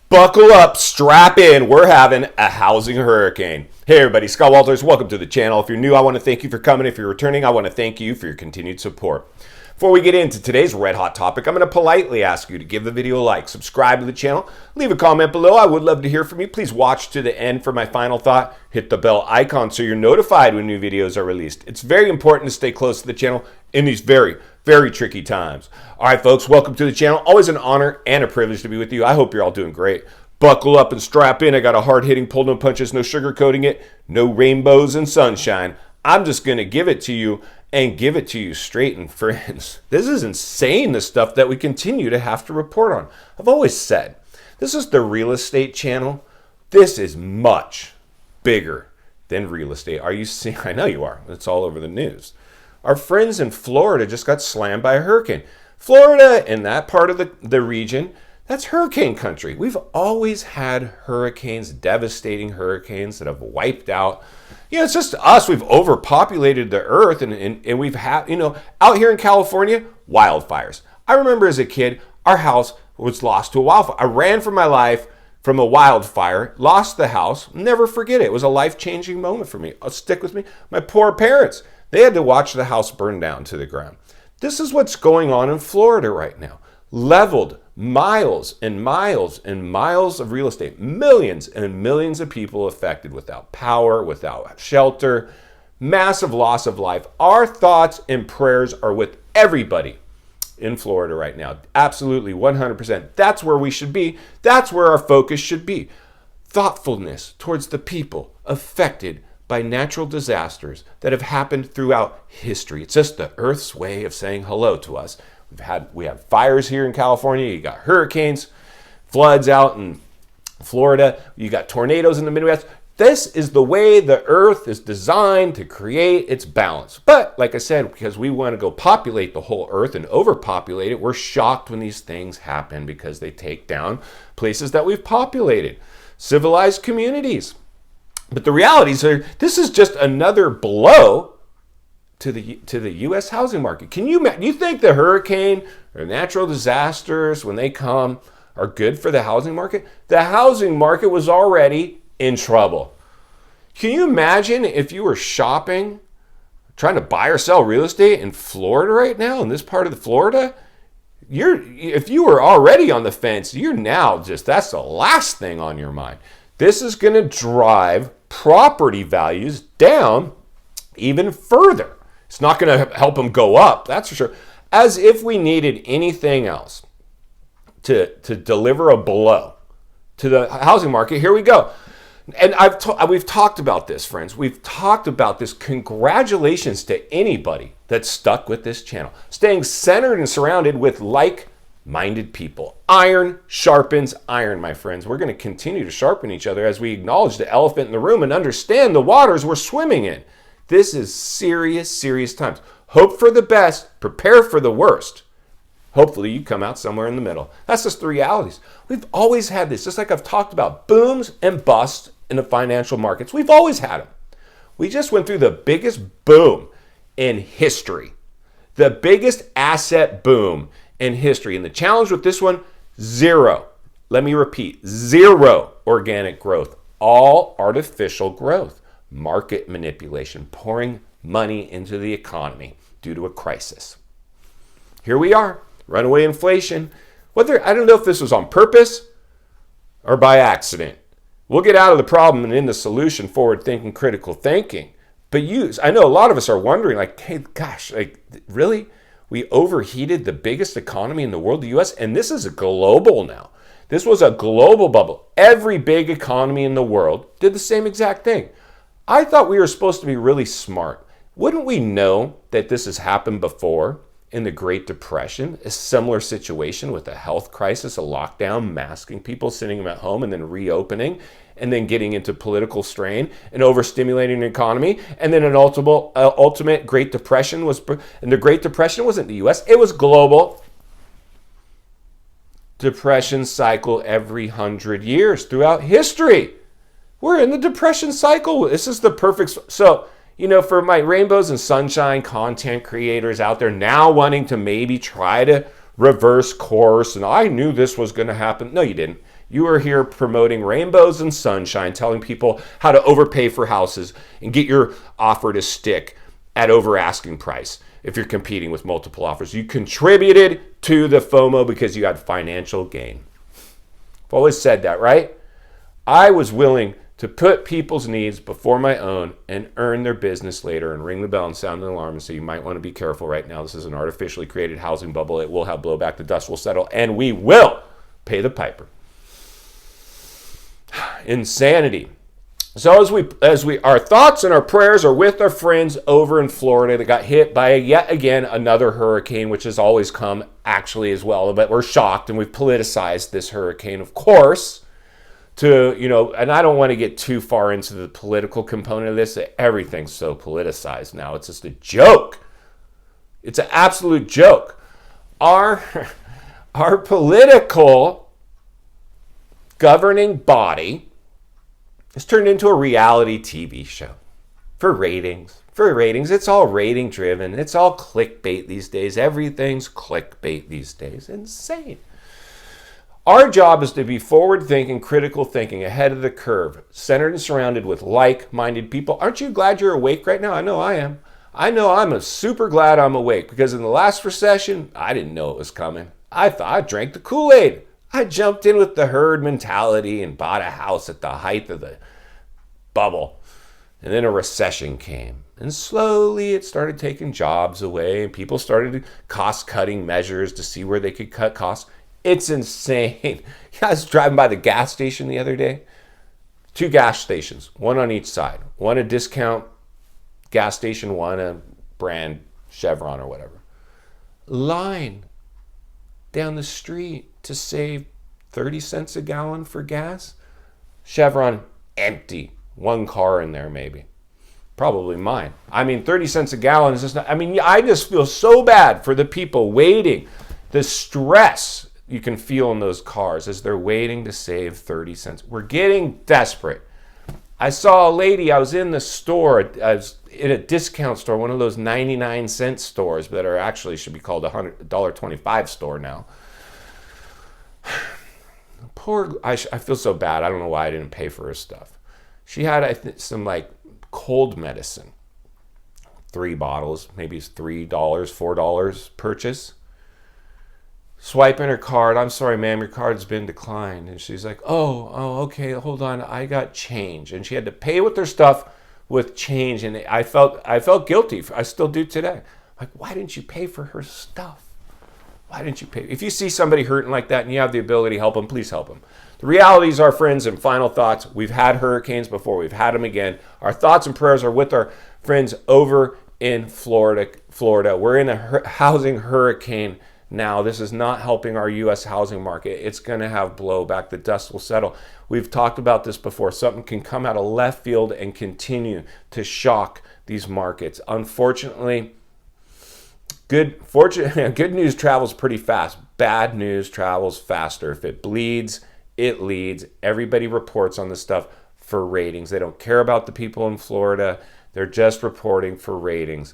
Buckle up, strap in. We're having a housing hurricane. Hey everybody, Scott Walters. Welcome to the channel. If you're new, I want to thank you for coming. If you're returning, I want to thank you for your continued support. Before we get into today's red hot topic, I'm going to politely ask you to give the video a like, subscribe to the channel, leave a comment below. I would love to hear from you. Please watch to the end for my final thought. Hit the bell icon so you're notified when new videos are released. It's very important to stay close to the channel in these very tricky times. All right, folks, welcome to the channel. Always an honor and a privilege to be with you. I hope you're all doing great. Buckle up and strap in. I got a hard-hitting, pull no punches, no sugarcoating it, no rainbows and sunshine. I'm just going to give it to you and give it to you straight. And friends, this is insane, the stuff that we continue to have to report on. I've always said, this is the real estate channel. This is much bigger than real estate. Are you seeing? I know you are. It's all over the news. Our friends in Florida just got slammed by a hurricane. Florida and that part of the region, that's hurricane country. We've always had hurricanes, devastating hurricanes that have wiped out. You know, it's just us. We've overpopulated the earth, and we've had, you know, out here in California, wildfires. I remember as a kid, our house was lost to a wildfire. I ran for my life from a wildfire, lost the house, never forget it. It was a life-changing moment for me. It'll stick with me. My poor parents, they had to watch the house burn down to the ground. This is what's going on in Florida right now. Leveled miles and miles and miles of real estate. Millions and millions of people affected without power, without shelter. Massive loss of life. Our thoughts and prayers are with everybody in Florida right now. Absolutely, 100%. That's where we should be. That's where our focus should be. Thoughtfulness towards the people affected by natural disasters that have happened throughout history. It's just the Earth's way of saying hello to us. We have fires here in California. You got hurricanes, floods out in Florida. You got tornadoes in the Midwest. This is the way the Earth is designed to create its balance. But like I said, because we want to go populate the whole Earth and overpopulate it, we're shocked when these things happen because they take down places that we've populated, civilized communities. But the realities are, this is just another blow to the U.S. housing market. Do you think the hurricane or natural disasters, when they come, are good for the housing market? The housing market was already in trouble. Can you imagine if you were shopping, trying to buy or sell real estate in Florida right now, in this part of Florida? If you were already on the fence, you're now that's the last thing on your mind. This is going to drive property values down even further. It's not going to help them go up, that's for sure. As if we needed anything else to deliver a blow to the housing market, here we go. And we've talked about this, friends. We've talked about this. Congratulations to anybody that's stuck with this channel. Staying centered and surrounded with like-minded people. Iron sharpens iron, my friends. We're going to continue to sharpen each other as we acknowledge the elephant in the room and understand the waters we're swimming in. This is serious times. Hope for the best, prepare for the worst. Hopefully you come out somewhere in the middle. That's just the realities. We've always had this, just like I've talked about, booms and busts in the financial markets. We've always had them. We just went through the biggest boom in history. The biggest asset boom in history. And the challenge with this one, zero. Let me repeat, zero organic growth. All artificial growth. Market manipulation, pouring money into the economy due to a crisis. Here we are, runaway inflation. I don't know if this was on purpose or by accident. We'll get out of the problem and in the solution, forward thinking, critical thinking. But I know a lot of us are wondering, like, hey, gosh, like, really? We overheated the biggest economy in the world, the U.S., and this is a global now. This was a global bubble. Every big economy in the world did the same exact thing. I thought we were supposed to be really smart. Wouldn't we know that this has happened before in the Great Depression? A similar situation with a health crisis, a lockdown, masking people, sitting them at home, and then reopening, and then getting into political strain and overstimulating the economy. And then an ultimate Great Depression and the Great Depression wasn't the U.S., it was global. Depression cycle every 100 years throughout history. We're in the depression cycle. This is the perfect. So, you know, for my rainbows and sunshine content creators out there now wanting to maybe try to reverse course, and I knew this was going to happen. No, you didn't. You are here promoting rainbows and sunshine, telling people how to overpay for houses and get your offer to stick at over asking price if you're competing with multiple offers. You contributed to the FOMO because you had financial gain. I've always said that, right? I was willing to put people's needs before my own and earn their business later and ring the bell and sound the alarm and say, you might want to be careful right now. This is an artificially created housing bubble. It will have blowback. The dust will settle and we will pay the piper. Insanity. So our thoughts and our prayers are with our friends over in Florida that got hit by yet again another hurricane, which has always come actually as well. But we're shocked and we've politicized this hurricane, of course. And I don't want to get too far into the political component of this. Everything's so politicized now. It's just a joke. It's an absolute joke. Our political governing body has turned into a reality TV show for ratings. It's all rating driven. It's all clickbait these days. Everything's clickbait these days. Insane. Our job is to be forward-thinking, critical thinking, ahead of the curve, centered and surrounded with like-minded people. Aren't you glad you're awake right now? I know I am. I know I'm super glad I'm awake because in the last recession, I didn't know it was coming. I thought I drank the Kool-Aid. I jumped in with the herd mentality and bought a house at the height of the bubble. And then a recession came. And slowly it started taking jobs away and people started cost-cutting measures to see where they could cut costs. It's insane. I was driving by the gas station the other day. 2 gas stations, one on each side. One a discount gas station, one a brand Chevron or whatever. Line down the street to save 30 cents a gallon for gas. Chevron empty. 1 car in there maybe. Probably mine. 30 cents a gallon is just not, I just feel so bad for the people waiting. The stress you can feel in those cars as they're waiting to save 30 cents. We're getting desperate. I saw a lady, I was in the store, I was in a discount store, one of those 99-cent stores that are actually should be called a $1.25 store now. I feel so bad. I don't know why I didn't pay for her stuff. She had some cold medicine. 3 bottles, maybe it's $3, $4 purchase. Swiping her card. I'm sorry, ma'am, your card's been declined. And she's like, oh, okay, hold on. I got change. And she had to pay with her stuff with change. And I felt guilty. I still do today. Why didn't you pay for her stuff? Why didn't you pay? If you see somebody hurting like that and you have the ability to help them, please help them. The reality is, our friends, and final thoughts, we've had hurricanes before. We've had them again. Our thoughts and prayers are with our friends over in Florida. We're in a housing hurricane now. This is not helping our U.S. housing market. It's going to have blowback. The dust will settle. We've talked about this before. Something can come out of left field and continue to shock these markets. Unfortunately, good news travels pretty fast. Bad news travels faster. If it bleeds, it leads. Everybody reports on this stuff for ratings. They don't care about the people in Florida. They're just reporting for ratings.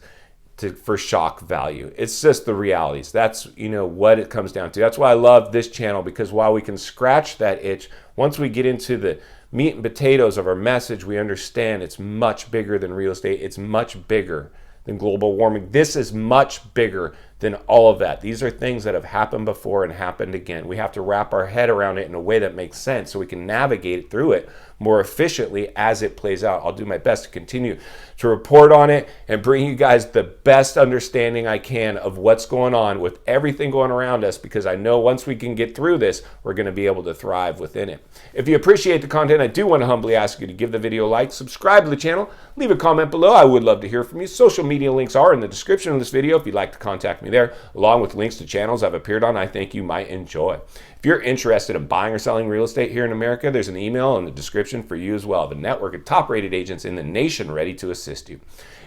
For shock value. It's just the realities. That's what it comes down to. That's why I love this channel, because while we can scratch that itch, once we get into the meat and potatoes of our message, we understand it's much bigger than real estate. It's much bigger than global warming. This is much bigger than all of that. These are things that have happened before and happened again. We have to wrap our head around it in a way that makes sense so we can navigate through it more efficiently as it plays out. I'll do my best to continue to report on it and bring you guys the best understanding I can of what's going on with everything going around us, because I know once we can get through this, we're going to be able to thrive within it. If you appreciate the content, I do want to humbly ask you to give the video a like, subscribe to the channel, leave a comment below. I would love to hear from you. Social media links are in the description of this video if you'd like to contact me there, along with links to channels I've appeared on I think you might enjoy. If you're interested in buying or selling real estate here in America, there's an email in the description for you as well. The network of top-rated agents in the nation ready to assist you.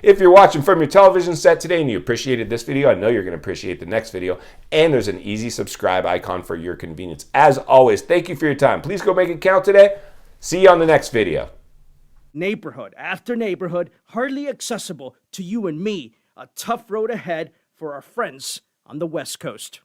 If you're watching from your television set today and you appreciated this video, I know you're going to appreciate the next video. And there's an easy subscribe icon for your convenience. As always, thank you for your time. Please go make it count today. See you on the next video. Neighborhood after neighborhood, hardly accessible to you and me. A tough road ahead for our friends on the West Coast.